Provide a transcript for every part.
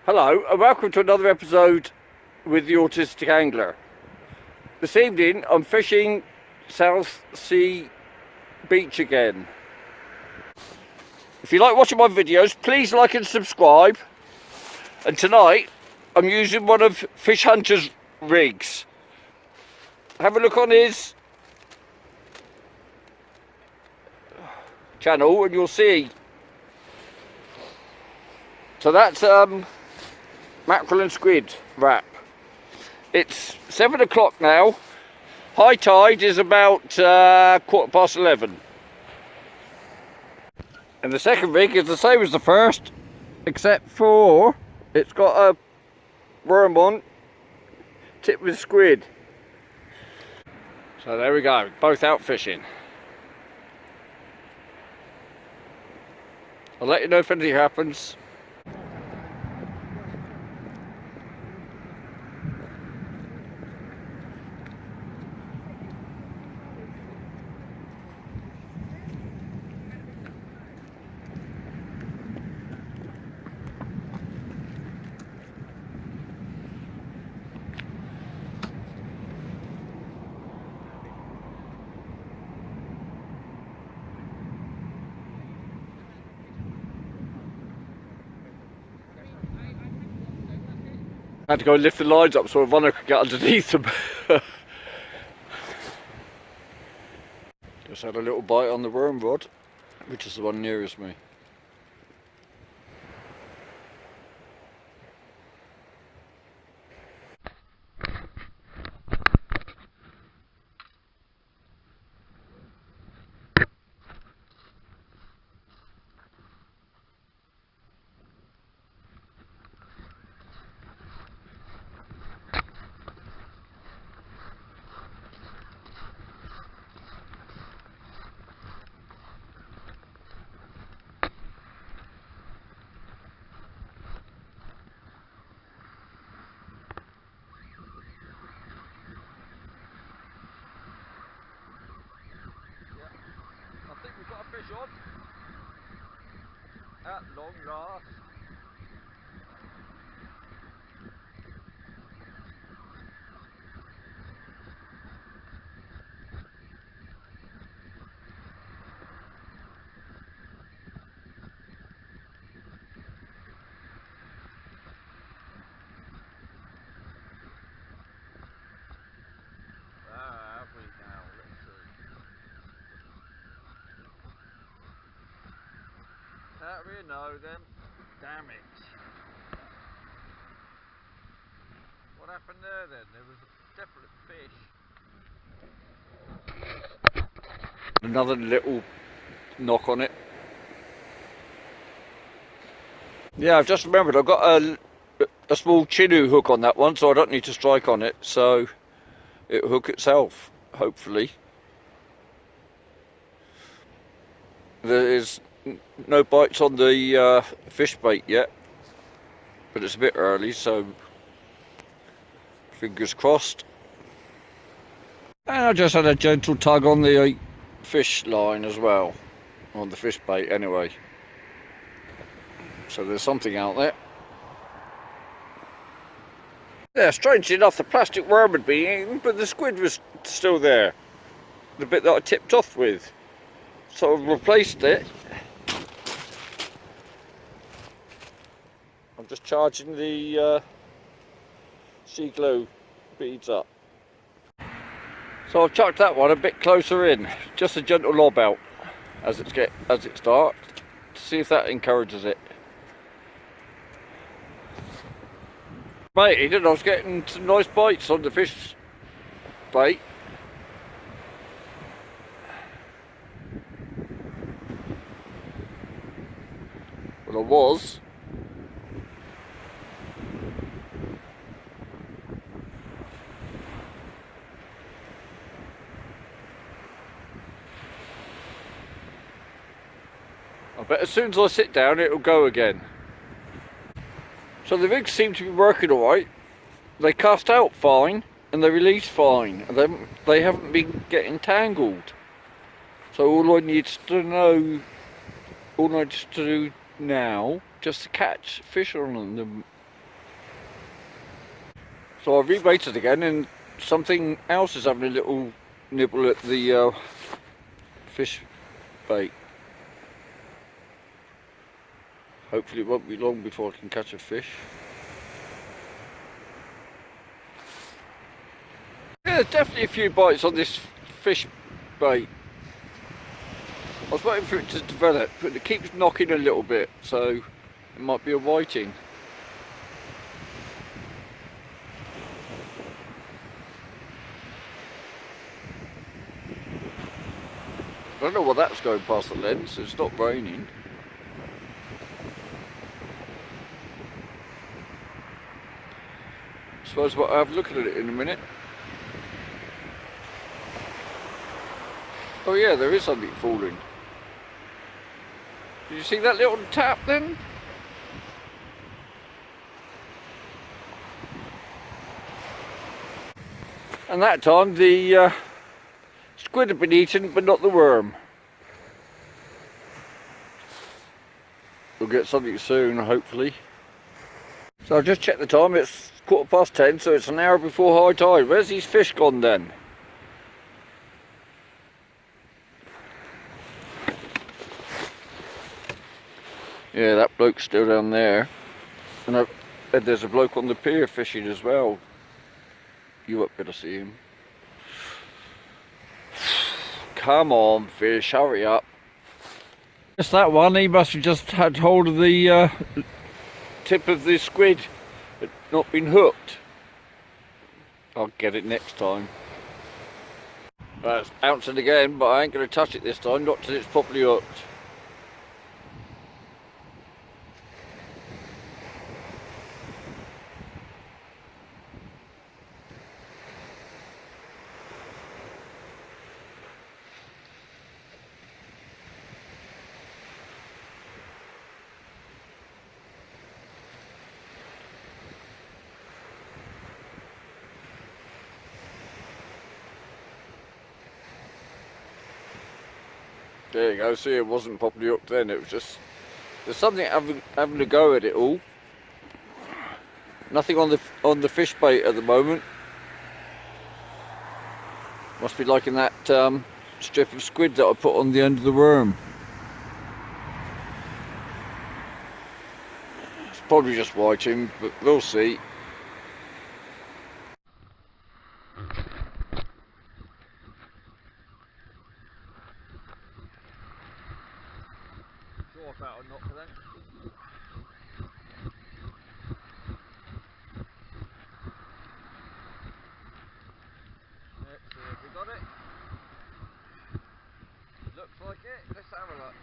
Hello and welcome to another episode with the Autistic Angler. This evening I'm fishing Southsea Beach again. If you like watching my videos, please like and subscribe. And tonight I'm using one of Fish Hunter's rigs. Have a look on his channel and you'll see. So that's mackerel and squid wrap. It's 7 o'clock now. High tide is about 11:15. And the second rig is the same as the first, except for it's got a worm on, tipped with squid. So there we go, both out fishing. I'll let you know if anything happens. I had to go and lift the lines up so a runner could get underneath them. Just had a little bite on the worm rod, which is the one nearest me. I think we've got a fish on at long last. Have we now? Let's see. How do we know then? Damn it. What happened there then? There was a definite fish. Another little knock on it. Yeah, I've just remembered I've got a small chinu hook on that one, so I don't need to strike on it, so it'll hook itself, hopefully. There is no bites on the fish bait yet, but it's a bit early, so fingers crossed. And I just had a gentle tug on the fish line as well, on the fish bait anyway. So there's something out there. Yeah, strangely enough the plastic worm had been eaten, but the squid was still there. The bit that I tipped off with. So I've replaced it. I'm just charging the sea glow beads up. So I've chucked that one a bit closer in, just a gentle lob out as it starts, to see if that encourages it. Mate, I was getting some nice bites on the fish bait. Well, I was. I bet as soon as I sit down it'll go again. So the rigs seem to be working alright. They cast out fine and they release fine. And they haven't been getting tangled. So all I need to do now, just to catch fish on them, So I've rebaited again, and something else is having a little nibble at the fish bait. Hopefully it won't be long before I can catch a fish. Yeah, there's definitely a few bites on this fish bait. I was waiting for it to develop, but it keeps knocking a little bit, so it might be a whiting. I don't know what that's going past the lens. It's not raining. I suppose we'll have a look at it in a minute. Oh yeah, there is something falling. Did you see that little tap then? And that time the squid had been eaten, but not the worm. We'll get something soon, hopefully. So I've just checked the time, it's 10:15, so it's an hour before high tide. Where's these fish gone then? Yeah, that bloke's still down there. And there's a bloke on the pier fishing as well. You up better see him. Come on, fish, hurry up. Just that one, he must have just had hold of the tip of the squid. Had not been hooked. I'll get it next time. It's bouncing again, but I ain't going to touch it this time, not till it's properly hooked. There you go, see, it wasn't properly hooked then, it was just, there's something having a go at it all. Nothing on the fish bait at the moment. Must be liking that strip of squid that I put on the end of the worm. It's probably just whiting, but we'll see. About a knot for that. Let's see if we got it. Looks like it. Let's have a look.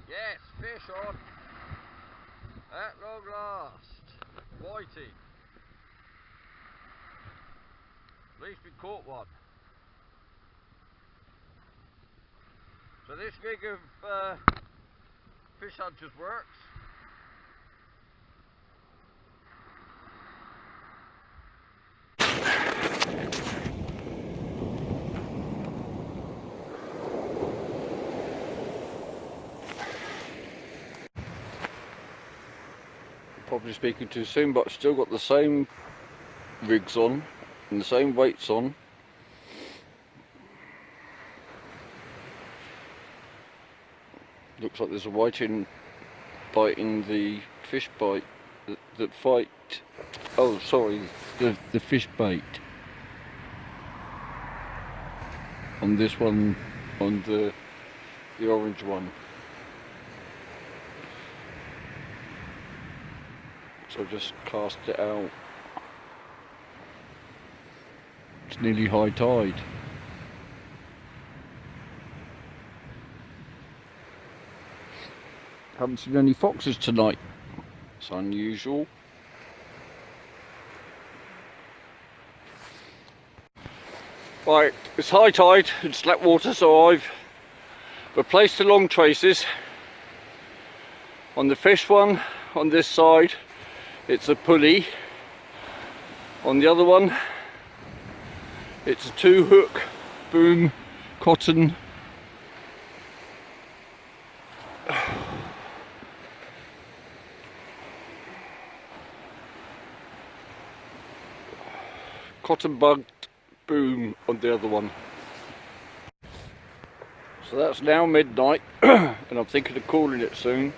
Yes, fish on. At long last. Whitey. At least we caught one. So this rig of fish hunters works. Probably speaking too soon, but I've still got the same rigs on and the same weights on. Looks like there's a whiting biting the fish bite that fight. Oh, sorry, the fish bait on this one, on the orange one. So I've just cast it out. It's nearly high tide. Haven't seen any foxes tonight. It's unusual. Right, it's high tide, it's slack water, so I've replaced the long traces. On the fish one, on this side, it's a pulley. On the other one, it's a 2-hook boom cotton. cotton bugged boom on the other one. So that's now midnight and I'm thinking of calling it soon.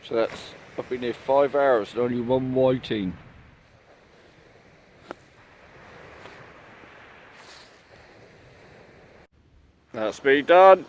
So that's, I've been here 5 hours and only one whiting. That's me done.